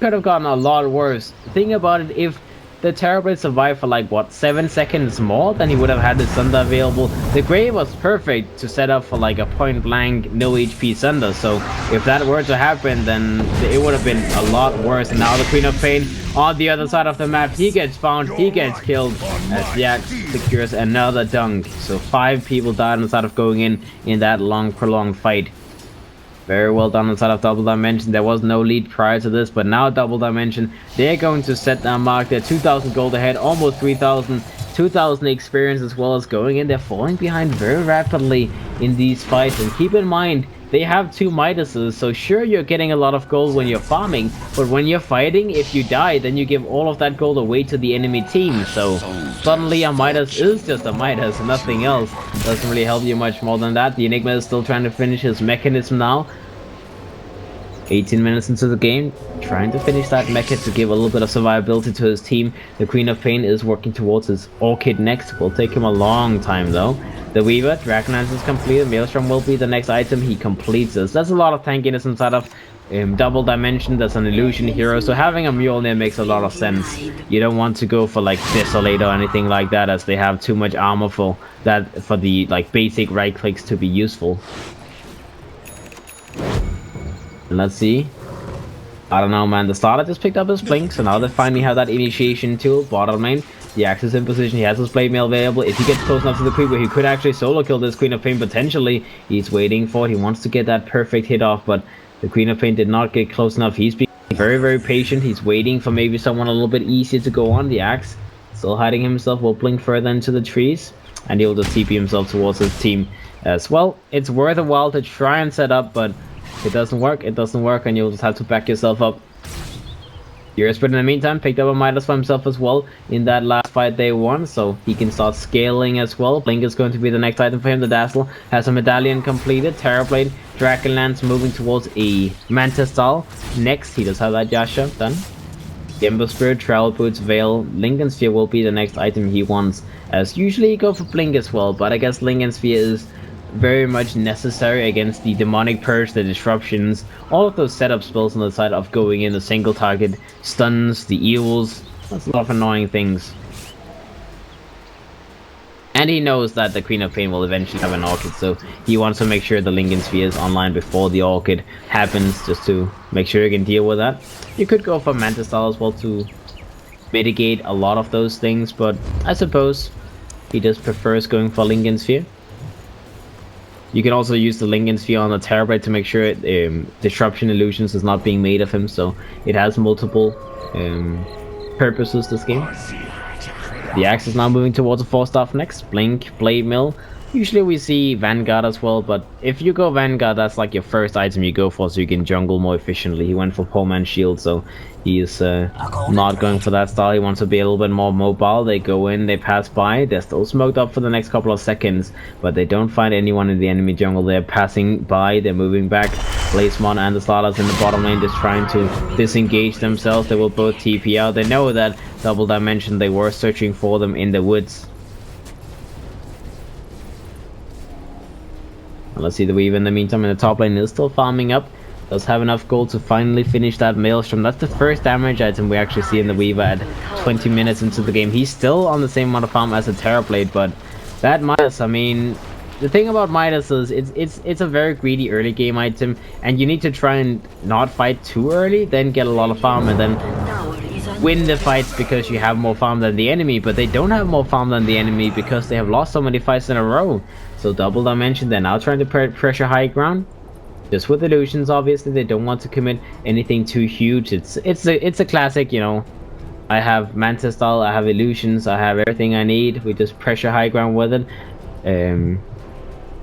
a lot worse. Think about it, if the Terrorblade survived for like what, 7 seconds more, then he would have had his Thunder available. The Grave was perfect to set up for like a point blank no HP Thunder, so if that were to happen, then it would have been a lot worse. And now the Queen of Pain on the other side of the map, he gets found, he gets killed, as the Axe secures another dunk. So 5 people died on the side of going in that long prolonged fight. Very well done on the side of Double Dimension. There was no lead prior to this, but now Double Dimension, they're going to set their mark. They're 2,000 gold ahead, almost 3,000, 2,000 experience as well as going in. They're falling behind very rapidly in these fights, and keep in mind, they have 2 Midases, so sure, you're getting a lot of gold when you're farming, but when you're fighting, if you die, then you give all of that gold away to the enemy team. So suddenly a Midas is just a Midas, nothing else. Doesn't really help you much more than that. The Enigma is still trying to finish his mechanism now. 18 minutes into the game, trying to finish that mecha to give a little bit of survivability to his team. The Queen of Pain is working towards his Orchid next. Will take him a long time though. The Weaver, Dragonlance is completed. Maelstrom will be the next item. He completes this. There's a lot of tankiness inside of Double Dimension. There's an illusion hero, so having a Mjolnir makes a lot of sense. You don't want to go for like Desolate or anything like that, as they have too much armor for that, for the like basic right clicks to be useful. And let's see. I don't know, man. The starter just picked up his blink, so now they finally have that initiation tool. Bottom lane, The Axe is in position. He has his blade mail available. If he gets close enough to the creeper, he could actually solo kill this Queen of Pain potentially. He's waiting for it. He wants to get that perfect hit off, but the Queen of Pain did not get close enough. He's being very, very patient. He's waiting for maybe someone a little bit easier to go on. The Axe still hiding himself, will blink further into the trees, and he'll just TP himself towards his team as well. It's worth a while to try and set up, but if it doesn't work, it doesn't work, and you'll just have to back yourself up. Eurospread in the meantime picked up a Midas for himself as well in that last fight they won, so he can start scaling as well. Blink is going to be the next item for him. The Dazzle has a medallion completed. Terrorblade, Dragonlance moving towards a Manta style. Next, he does have that Yasha done. Gembo Spirit, Travel Boots, Veil, Lincoln Sphere will be the next item he wants. As usually you go for Blink as well, but I guess Lincoln Sphere is very much necessary against the Demonic Purge, the Disruptions, all of those setup spells on the side of going in the single target, stuns, the evils. That's a lot of annoying things. And he knows that the Queen of Pain will eventually have an Orchid, so he wants to make sure the Lincoln Sphere is online before the Orchid happens, just to make sure you can deal with that. You could go for Manta Style as well to mitigate a lot of those things, but I suppose he just prefers going for Lincoln Sphere. You can also use the Lincoln Sphere on the Terrorblade to make sure Disruption Illusions is not being made of him, so it has multiple purposes this game. The Axe is now moving towards a 4-staff next. Blink, Blade Mill. Usually we see Vanguard as well, but if you go Vanguard, that's like your first item you go for so you can jungle more efficiently. He went for Poor Man's Shield, so he is not going for that style. He wants to be a little bit more mobile. They go in, they pass by. They're still smoked up for the next couple of seconds, but they don't find anyone in the enemy jungle. They're passing by, they're moving back. Blazemon and the Starlers in the bottom lane just trying to disengage themselves. They will both TP out. They know that Double Dimension, they were searching for them in the woods. Let's see the Weaver in the meantime in the top lane is still farming up. Does have enough gold to finally finish that Maelstrom. That's the first damage item we actually see in the Weaver at 20 minutes into the game. He's still on the same amount of farm as a Terrorblade, but that Midas, I mean, the thing about Midas is it's a very greedy early game item, and you need to try and not fight too early, then get a lot of farm, and then win the fights because you have more farm than the enemy. But they don't have more farm than the enemy because they have lost so many fights in a row. So Double Dimension, they're now trying to pressure high ground, just with illusions. Obviously they don't want to commit anything too huge. It's a classic, you know, I have Manta style, I have illusions, I have everything I need. We just pressure high ground with it.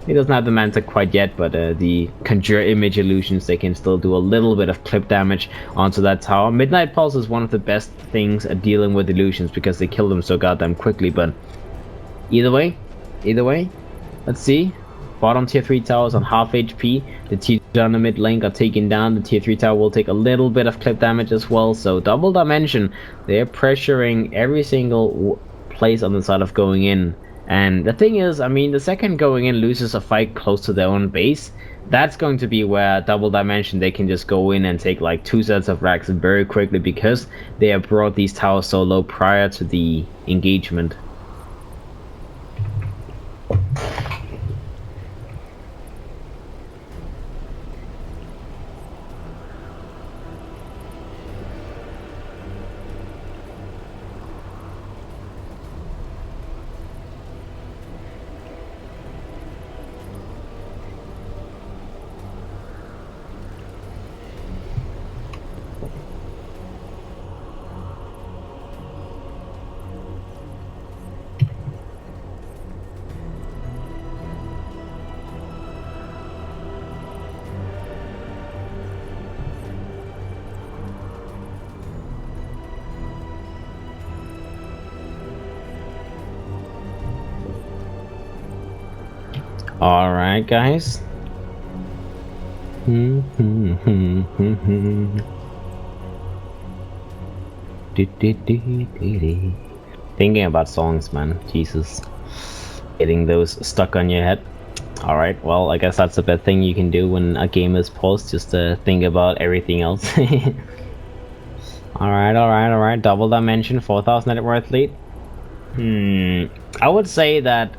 He doesn't have the Manta quite yet, but the Conjure Image illusions, they can still do a little bit of clip damage onto that tower. Midnight Pulse is one of the best things at dealing with illusions because they kill them so goddamn quickly. But either way, let's see. Bottom tier 3 towers on half HP. The tier down the mid lane got taken down. The tier 3 tower will take a little bit of clip damage as well. So Double Dimension, they're pressuring every single place on the side of going in. And the thing is, I mean, the second going in loses a fight close to their own base, that's going to be where Double Dimension, they can just go in and take like 2 sets of racks very quickly because they have brought these towers so low prior to the engagement. Alright, guys. Thinking about songs, man. Jesus. Getting those stuck on your head. Alright, well, I guess that's the best thing you can do when a game is paused, just to think about everything else. Alright. Double Dimension, 4,000 net worth lead. I would say that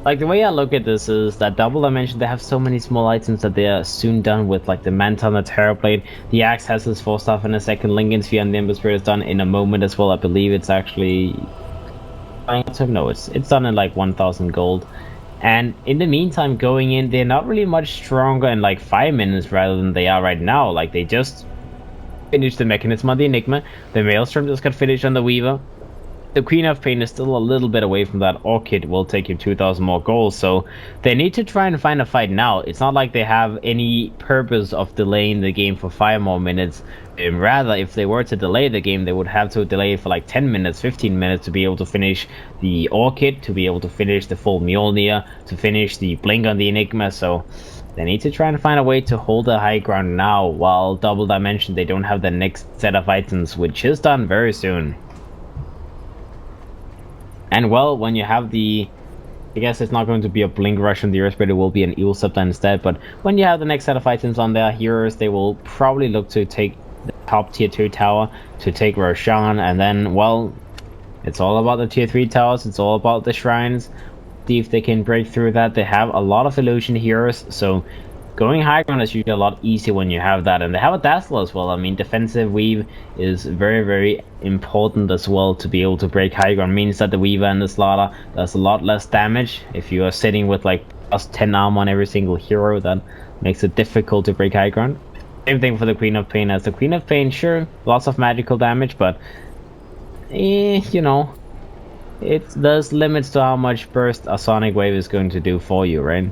Like, the way I look at this is that Double Dimension, they have so many small items that they are soon done with, like the Manta and the Terrorblade. The Axe has his 4 stuff in a second. Lincoln Sphere and the Ember Spirit is done in a moment as well. I believe it's actually... No, it's done in like 1,000 gold. And in the meantime, going in, they're not really much stronger in like 5 minutes rather than they are right now. Like, they just finished the Mechanism on the Enigma. The Maelstrom just got finished on the Weaver. The Queen of Pain is still a little bit away from that. Orchid will take you 2,000 more gold, so they need to try and find a fight now. It's not like they have any purpose of delaying the game for 5 more minutes. Rather, if they were to delay the game, they would have to delay it for like 10 minutes, 15 minutes to be able to finish the Orchid, to be able to finish the full Mjolnir, to finish the Blink on the Enigma, so they need to try and find a way to hold the high ground now, while Double Dimension, they don't have the next set of items, which is done very soon. And well, when you have the... I guess it's not going to be a Blink Rush on the Earth, but it will be an Evil Scepter instead. But when you have the next set of items on their heroes, they will probably look to take the top tier 2 tower, to take Roshan, and then, well, it's all about the tier 3 towers, it's all about the shrines. See if they can break through that. They have a lot of illusion heroes, so going high ground is usually a lot easier when you have that. And they have a Dazzler as well. I mean, defensive weave is very, very important as well to be able to break high ground. It means that the Weaver and the Slaughter does a lot less damage. If you are sitting with like plus 10 armor on every single hero, that makes it difficult to break high ground. Same thing for the Queen of Pain. As the Queen of Pain, sure, lots of magical damage, but you know, there's limits to how much burst a Sonic Wave is going to do for you, right?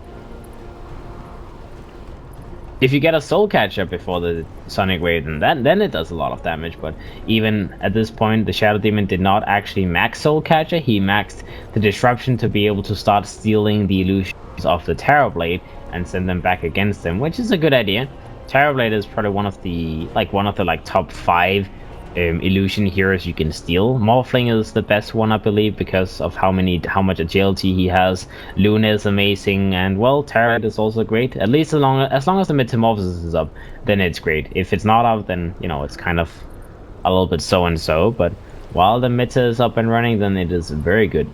If you get a Soul Catcher before the Sonic Wave, then it does a lot of damage, but even at this point, the Shadow Demon did not actually max Soul Catcher. He maxed the Disruption to be able to start stealing the illusions of the Terrorblade and send them back against them, which is a good idea. Terrorblade is probably one of the top 5 illusion heroes you can steal. Morphling is the best one, I believe, because of how much agility he has. Luna is amazing, and well, Terrorblade is also great. At least as long as the Metamorphosis is up, then it's great. If it's not up, then you know it's kind of a little bit so and so. But while the Meta is up and running, then it is very good.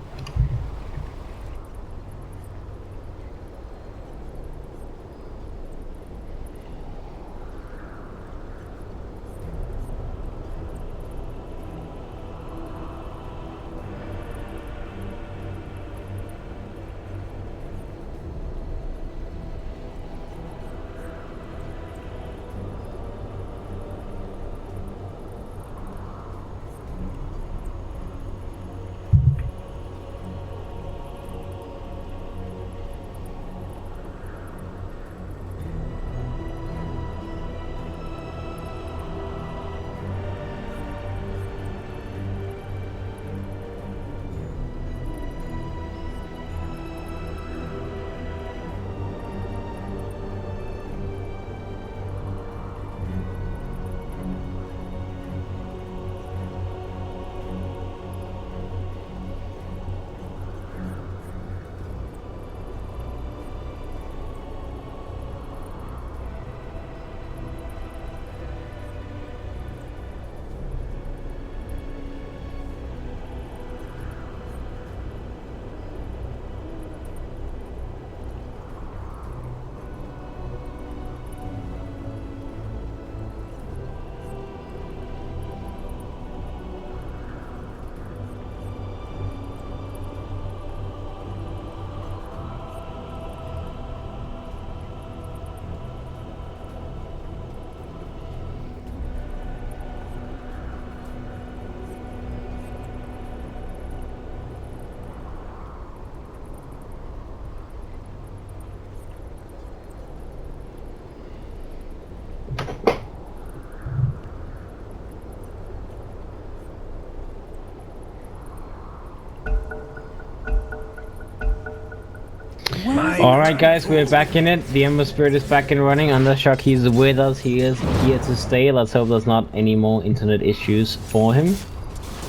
Alright guys, we're back in it. The Ember Spirit is back and running. Undershock, he's with us. He is here to stay. Let's hope there's not any more internet issues for him.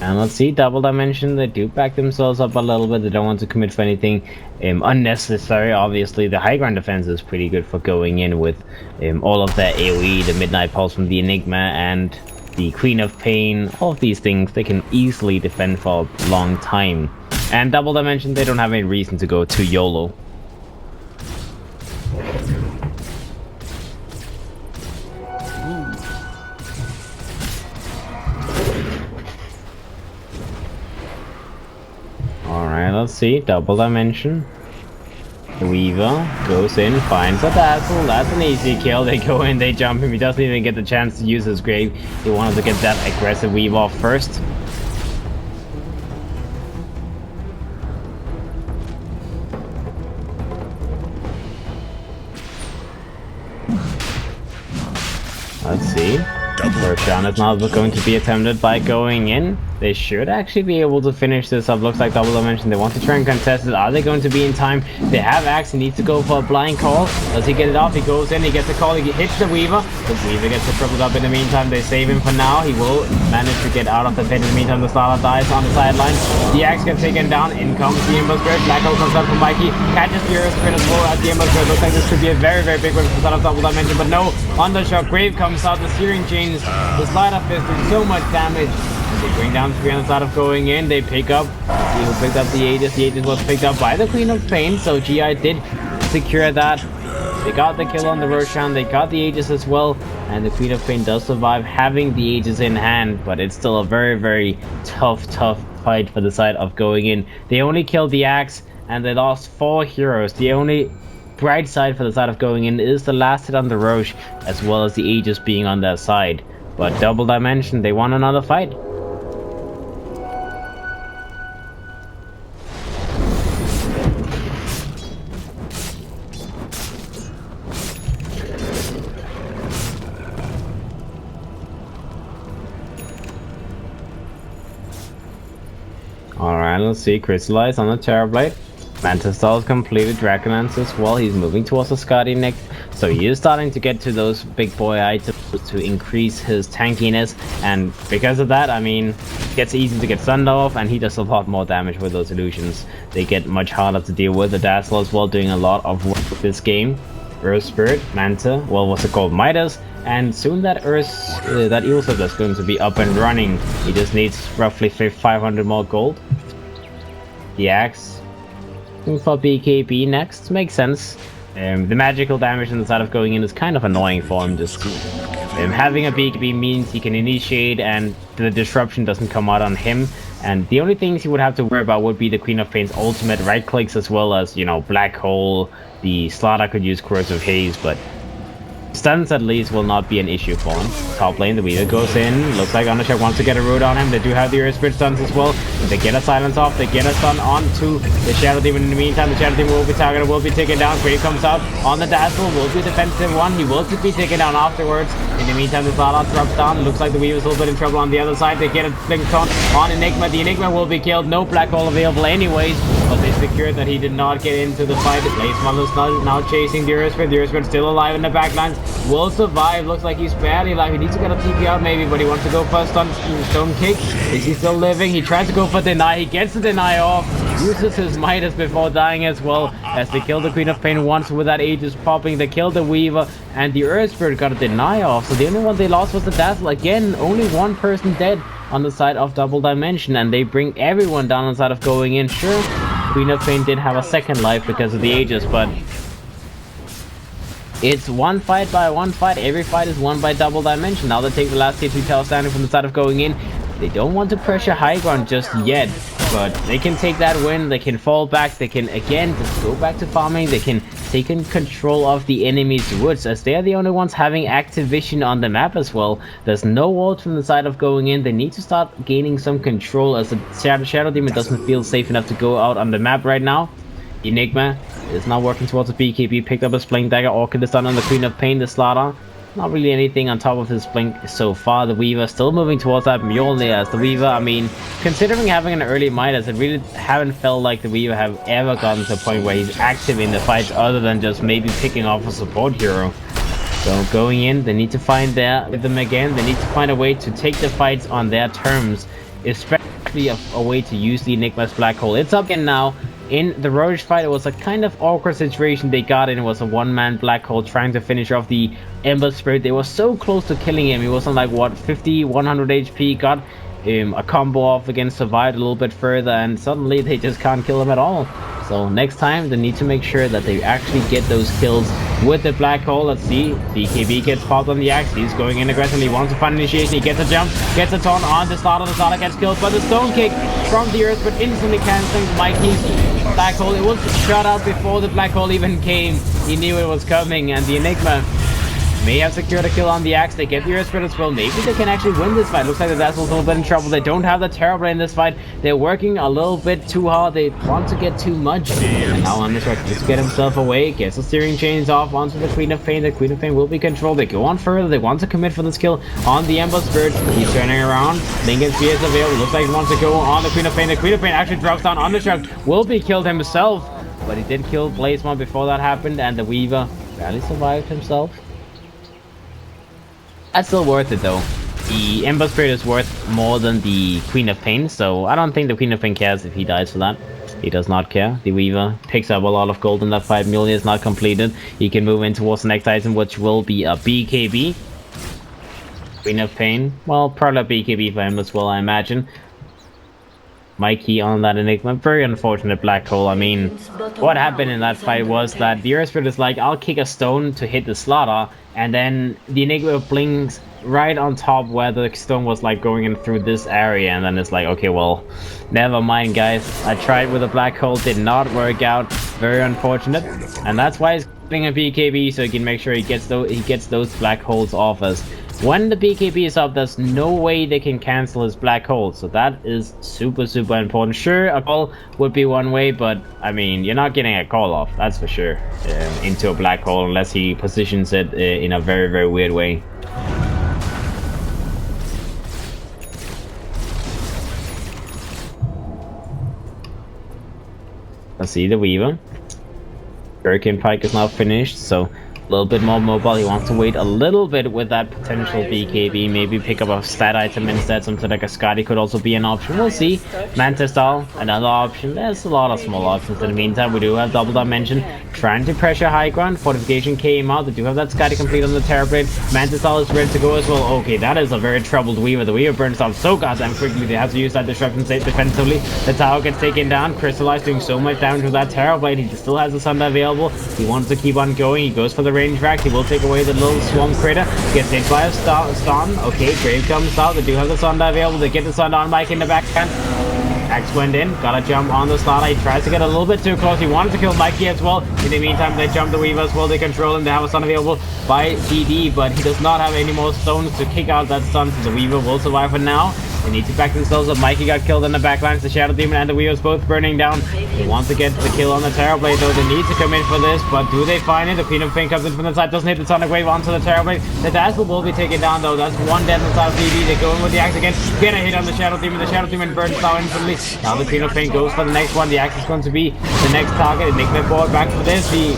And let's see, Double Dimension, they do back themselves up a little bit. They don't want to commit for anything unnecessary. Obviously, the high ground defense is pretty good for going in with all of that AoE, the Midnight Pulse from the Enigma, and the Queen of Pain. All of these things, they can easily defend for a long time. And Double Dimension, they don't have any reason to go too YOLO. Alright, let's see. Double Dimension. Weaver goes in, finds a Dazzle. That's an easy kill. They go in, they jump him. He doesn't even get the chance to use his grave. He wanted to get that aggressive weave off first. Let's see. First round is not going to be attempted by going in. They should actually be able to finish this up. Looks like Double Dimension. They want to try and contest it. Are they going to be in time? They have Axe. He needs to go for a blind call. Does he get it off? He goes in. He gets a call. He hits the Weaver. The Weaver gets tripled up in the meantime. They save him for now. He will manage to get out of the pit. In the meantime, the Slaughter dies on the sideline. The Axe gets taken down. In comes the Ember Spirit. Black Hole comes out from Mikey. Catches the Earth Spirit as well as the Ember Spirit. Looks like this could be a very, very big one for the start of Double Dimension. But no, Undershock Grave comes out. The Searing Chains. The Slider Fist did so much damage. They bring down 3 on the side of going in. They pick up. See who picked up the Aegis. The Aegis was picked up by the Queen of Pain. So GI did secure that. They got the kill on the Roshan. They got the Aegis as well. And the Queen of Pain does survive having the Aegis in hand. But it's still a very, very tough fight for the side of going in. They only killed the Axe. And they lost 4 heroes. The only bright side for the side of going in is the last hit on the Roche. As well as the Aegis being on their side. But Double Dimension, they won another fight. Alright, let's see. Crystallize on the Terrorblade. Mantis Doll is completed. Dragonlance as well. He's moving towards the Scotty next. So he is starting to get to those big boy items to increase his tankiness. And because of that, I mean, it gets easy to get stunned off. And he does a lot more damage with those illusions. They get much harder to deal with. The Dazzle as well doing a lot of work with this game. Earth Spirit, Manta, well, what's it called? Midas. And soon that that Evil Scepter is going to be up and running. He just needs roughly 500 more gold. The Axe. For BKB next. Makes sense. The magical damage on the side of going in is kind of annoying for him. Just having a BKB means he can initiate and the disruption doesn't come out on him. And the only things he would have to worry about would be the Queen of Pain's ultimate right clicks, as well as, you know, Black Hole. The Slaughter could use Corrosive Haze, but stuns at least will not be an issue for him. Top lane, the Weaver goes in. Looks like Undershock wants to get a root on him. They do have the Earth Spirit stuns as well. They get a silence off. They get a stun onto the Shadow Demon. In the meantime, the Shadow Demon will be targeted, will be taken down. Grave comes out on the Dazzle. Will be defensive one. He will be taken down afterwards. In the meantime, the Slaughter drops down. Looks like the Weaver's a little bit in trouble on the other side. They get a Blink Taunt on Enigma. The Enigma will be killed. No Black Hole available anyways. But they secured that he did not get into the fight. The Blaze Mother's now chasing the Earth Spirit. The Earth Spirit still alive in the backlines. Will survive. Looks like he's barely alive. He needs to get a TP out maybe, but he wants to go for a stone kick. Is he still living? He tries to go for deny. He gets the deny off. Uses his Midas before dying as well, as they kill the Queen of Pain once with that Aegis popping. They kill the Weaver, and the Earth Spirit got a deny off. So the only one they lost was the Dazzle. Again, only one person dead on the side of Double Dimension, and they bring everyone down on the side of going in. Sure, Queen of Pain did have a second life because of the Aegis, but it's one fight by one fight. Every fight is won by Double Dimension. Now they take the last tier 2 tower standing from the side of going in. They don't want to pressure high ground just yet, but they can take that win. They can fall back. They can again just go back to farming. They can take in control of the enemy's woods, as they are the only ones having active vision on the map as well. There's no walls from the side of going in. They need to start gaining some control, as the Shadow Demon doesn't feel safe enough to go out on the map right now. Enigma is now working towards the BKB. Picked up his Blink Dagger. Orchid is done on the Queen of Pain. The Slaughter, not really anything on top of his Blink so far. The Weaver still moving towards that Mjolnir, as the Weaver, I mean, considering having an early Midas, I really haven't felt like the Weaver have ever gotten to a point where he's active in the fights, other than just maybe picking off a support hero. So going in, they need to find their rhythm again. They need to find a way to take the fights on their terms, especially a way to use the Enigma's Black Hole. It's up again now. In the Roche fight, it was a kind of awkward situation they got in. It was a one-man Black Hole trying to finish off the Ember Spirit. They were so close to killing him. He was on like, what, 50, 100 HP. Got a combo off against Survived a little bit further, and suddenly they just can't kill him at all. So next time they need to make sure that they actually get those kills with the black hole. Let's see, BKB gets popped on the axe, he's going in aggressively, wants to find initiation, he gets a jump, gets a taunt on the starter gets killed, but the stone kick from the earth, but instantly cancelling Mikey's black hole. It was shut out before the black hole even came. He knew it was coming, and the Enigma may have secured a kill on the axe. They get the Earth Spirit as well. Maybe they can actually win this fight. Looks like the Dazzle's a little bit in trouble. They don't have the Terrorblade in this fight. They're working a little bit too hard. They want to get too much. And now on this right, just get himself away. Gets the steering chains off onto the Queen of Pain. The Queen of Pain will be controlled. They go on further. They want to commit for this kill on the Ember Spirit. He's turning around. Lincoln Spear is available. Looks like he wants to go on the Queen of Pain. The Queen of Pain actually drops down on the truck. Will be killed himself. But he did kill Blazemon before that happened. And the Weaver barely survived himself. That's still worth it though. The Ember Spirit is worth more than the Queen of Pain, so I don't think the Queen of Pain cares if he dies for that. He does not care. The Weaver picks up a lot of gold in that fight. Mjolnir is not completed. He can move in towards the next item, which will be a BKB. Queen of Pain, well, probably a BKB for him as well, I imagine. Mikey on that Enigma. Very unfortunate black hole. I mean, what happened in that fight was that the Earth Spirit is like, I'll kick a stone to hit the Slaughter, and then the Enigma blinks right on top where the stone was like going in through this area, and then it's like, okay, well, never mind guys. I tried with a black hole, did not work out. Very unfortunate. And that's why he's getting a BKB, so he can make sure he gets those black holes off us. When the BKB is up, there's no way they can cancel his black hole, so that is super important. Sure, a call would be one way, but I mean, you're not getting a call off, that's for sure, into a black hole unless he positions it in a very weird way. Let's see the Weaver. Hurricane Pike is now finished, so a little bit more mobile. He wants to wait a little bit with that potential BKB. Maybe pick up a stat item instead. Something like a Scotty could also be an option. We'll see. Mantis Doll, another option. There's a lot of small options. In the meantime, we do have Double Dimension trying to pressure high ground. Fortification came out. They do have that Scotty complete on the Terrorblade. Mantis Doll is ready to go as well. Okay, that is a very troubled Weaver. The Weaver burns down so goddamn quickly. They have to use that disruption state defensively. The tower gets taken down. Crystallize doing so much damage with that Terrorblade. He still has the Thunder available. He wants to keep on going. He goes for the range rack. He will take away the little Swarm Critter. Gets hit by a stun. Okay, Grave comes out. They do have the Thunder available. They get the Thunder on Mike in the backhand. Axe went in. Gotta jump on the Slaughter. He tries to get a little bit too close. He wanted to kill Mikey as well. In the meantime, they jump the Weaver as well. They control him. They have a stun available by DD, but he does not have any more stones to kick out that stun, so the Weaver will survive for now. They need to back themselves up. Mikey got killed in the backlines. The Shadow Demon and the Weaver's both burning down. They want to get the kill on the Terrorblade though. They need to commit for this, but do they find it? The Queen of Pain comes in from the side, doesn't hit the Sonic Wave onto the Terrorblade. The Dazzle will be taken down though. That's one death inside of DD. They go in with the axe again. Get a hit on the Shadow Demon. The Shadow Demon burns down instantly. Now the Queen of Pain goes for the next one. The axe is going to be the next target. They make their board back for this. The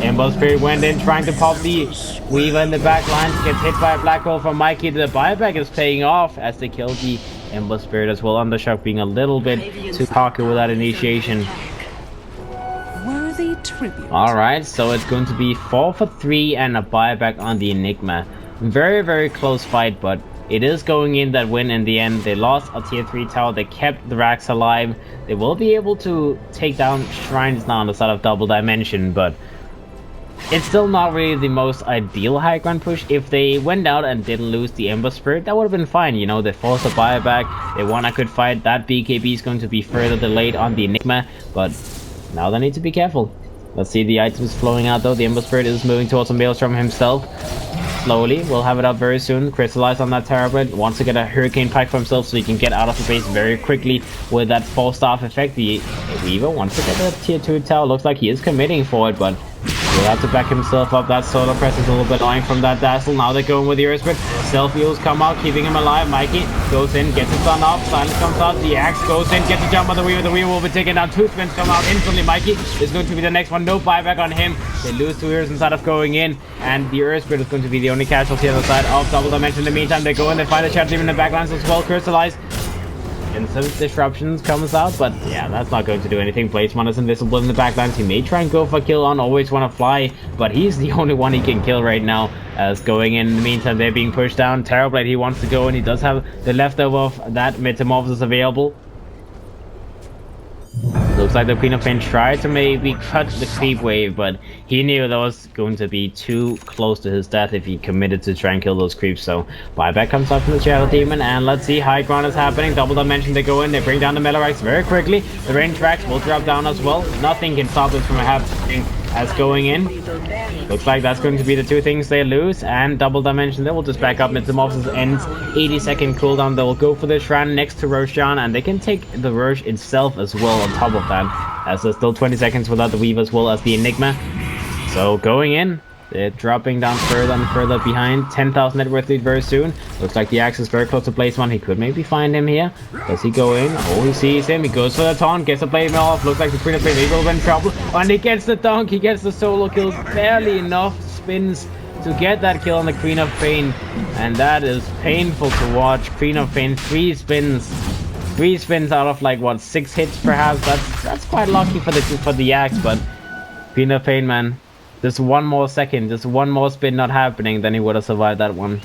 Ember Spirit went in trying to pop the Weaver in the back lines. Gets hit by a black hole from Mikey. The buyback is paying off as they kill the Ember Spirit as well. Undershock being a little bit too cocky with that initiation. Worthy tribute. Alright, so it's going to be 4 for 3 and a buyback on the Enigma. Very close fight, but it is going in that win in the end. They lost a tier 3 tower. They kept the racks alive. They will be able to take down shrines now on the side of Double Dimension, but it's still not really the most ideal high ground push. If they went out and didn't lose the Ember Spirit, that would have been fine. You know, they forced a buyback. They won a good fight. That BKB is going to be further delayed on the Enigma, but now they need to be careful. Let's see the items flowing out though. The Ember Spirit is moving towards a Maelstrom himself. Slowly, we'll have it up very soon. Crystallize on that Terrorblade. Wants to get a Hurricane Pike for himself so he can get out of the base very quickly with that 4-staff effect. The Weaver wants to get a tier 2 tower. Looks like he is committing for it, but he'll have to back himself up. That solar press is a little bit annoying from that Dazzle. Now they're going with the Earth Spirit. Self heals come out, keeping him alive. Mikey goes in, gets his stun off. Silence comes out. The axe goes in, gets a jump on the Weaver. The Weaver will be taken down. 2 spins come out instantly. Mikey is going to be the next one. No buyback on him. They lose 2 heroes instead of going in, and the Earth Spirit is going to be the only casualty on the side of Double Dimension. In the meantime, they go in, they find the Shadow Demon in the backlines as well. Crystallize. Instant disruptions comes out, but yeah, that's not going to do anything. Blazemon is invisible in the backlines. He may try and go for kill on, always want to fly, but he's the only one he can kill right now. As going in the meantime, they're being pushed down. Terrorblade, he wants to go, and he does have the leftover of that Metamorphosis available. Looks like the Queen of Pain tried to maybe cut the creep wave, but he knew that was going to be too close to his death if he committed to try and kill those creeps. So buyback comes up from the Shadow Demon, and let's see, high ground is happening. Double Dimension, they go in, they bring down the Metal Racks very quickly. The range racks will drop down as well. Nothing can stop this from happening as going in. Looks like that's going to be the two things they lose, and Double Dimension, they will just back up. Metamorphosis ends, 80-second cooldown. They will go for this Shrine next to Roshan, and they can take the Roche itself as well on top of that, as there's still 20 seconds without the Weave as well as the Enigma. So going in, they're dropping down further and further behind. 10,000 net worth lead very soon. Looks like the Axe is very close to Blaze One. He could maybe find him here. Does he go in? Oh, he sees him. He goes for the taunt, gets the Blade Mail off. Looks like the Queen of Pain will be in trouble. And he gets the dunk. He gets the solo kill. Barely enough spins to get that kill on the Queen of Pain. And that is painful to watch. Queen of Pain, 3 spins. 3 spins out of like what, 6 hits perhaps. That's quite lucky for the Axe, but Queen of Pain, man. Just one more second, just one more spin not happening, then he would have survived that one.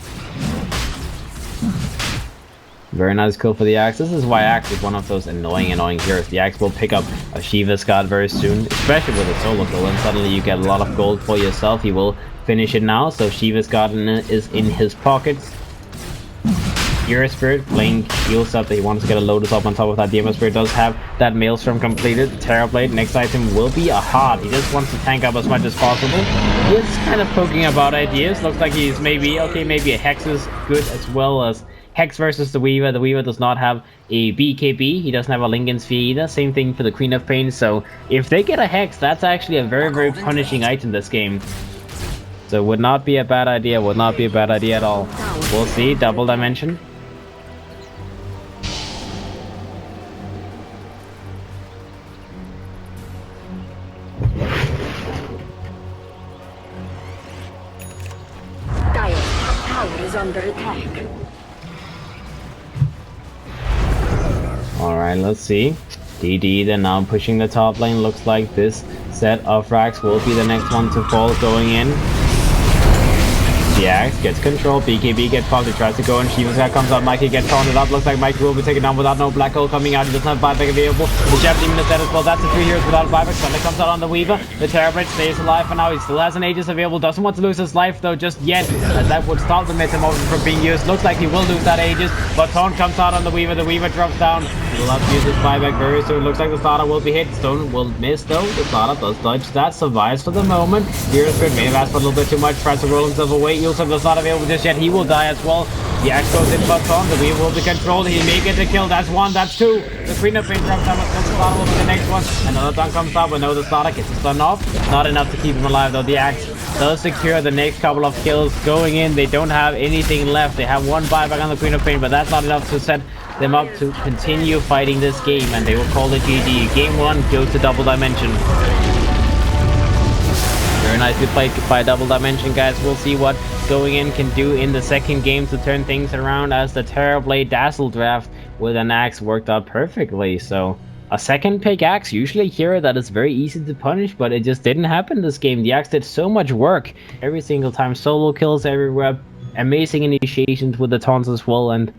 Very nice kill for the Axe. This is why Axe is one of those annoying heroes. The Axe will pick up a Shiva's Guard very soon, especially with a solo kill, and suddenly you get a lot of gold for yourself. He will finish it now, so Shiva's Guard is in his pockets. Hero Spirit playing heals up that he wants to get a Lotus up on top of that. Demon Spirit does have that Maelstrom completed. Terrorblade, next item will be a Horde. He just wants to tank up as much as possible. He is kind of poking about ideas. Looks like he's maybe a Hex is good as well as Hex versus the Weaver. The Weaver does not have a BKB. He doesn't have a Lincoln Sphere either. Same thing for the Queen of Pain. So if they get a Hex, that's actually a very punishing item this game. So would not be a bad idea. Would not be a bad idea at all. We'll see. Double Dimension. Under attack. Alright, let's see. DD, they're now pushing the top lane. Looks like this set of racks will be the next one to fall going in. The Axe gets control, BKB gets popped, he tries to go in, Shiva's guy comes out, Mikey gets taunted up, looks like Mikey will be taken down without no black hole coming out, he doesn't have buyback available. The Shadow Demon is dead as well, that's the 3 heroes without buyback. Thunder comes out on the Weaver, the Terrorblade stays alive for now, he still has an Aegis available, doesn't want to lose his life though just yet, as that would stop the Metamorphosis from being used. Looks like he will lose that Aegis, but Taunt comes out on the Weaver drops down, he will have to use his buyback very soon. Looks like the starter will be hit, Stone will miss though, the starter does dodge that, survives for the moment. Hero Spirit may have asked for a little bit too much, tries to roll himself away, Yusuf does not available just yet, he will die as well. The Axe goes in for Taunt, the Weaver will be controlled, he may get the kill, that's 1, that's 2. The Queen of Pain drops down, the starter will be the next one. Another dunk comes out, but no, the starter gets the stun off. Not enough to keep him alive though. The Axe does secure the next couple of kills. Going in, they don't have anything left. They have 1 buyback on the Queen of Pain, but that's not enough to set them up to continue fighting this game, and they will call it GG. Game 1 goes to Double Dimension. Very nicely played by Double Dimension, guys. We'll see what going in can do in the second game to turn things around, as the Terrorblade Dazzle draft with an Axe worked out perfectly. So a second pick Axe, usually a hero that is very easy to punish, but it just didn't happen this game. The Axe did so much work every single time. Solo kills everywhere, amazing initiations with the taunts as well, and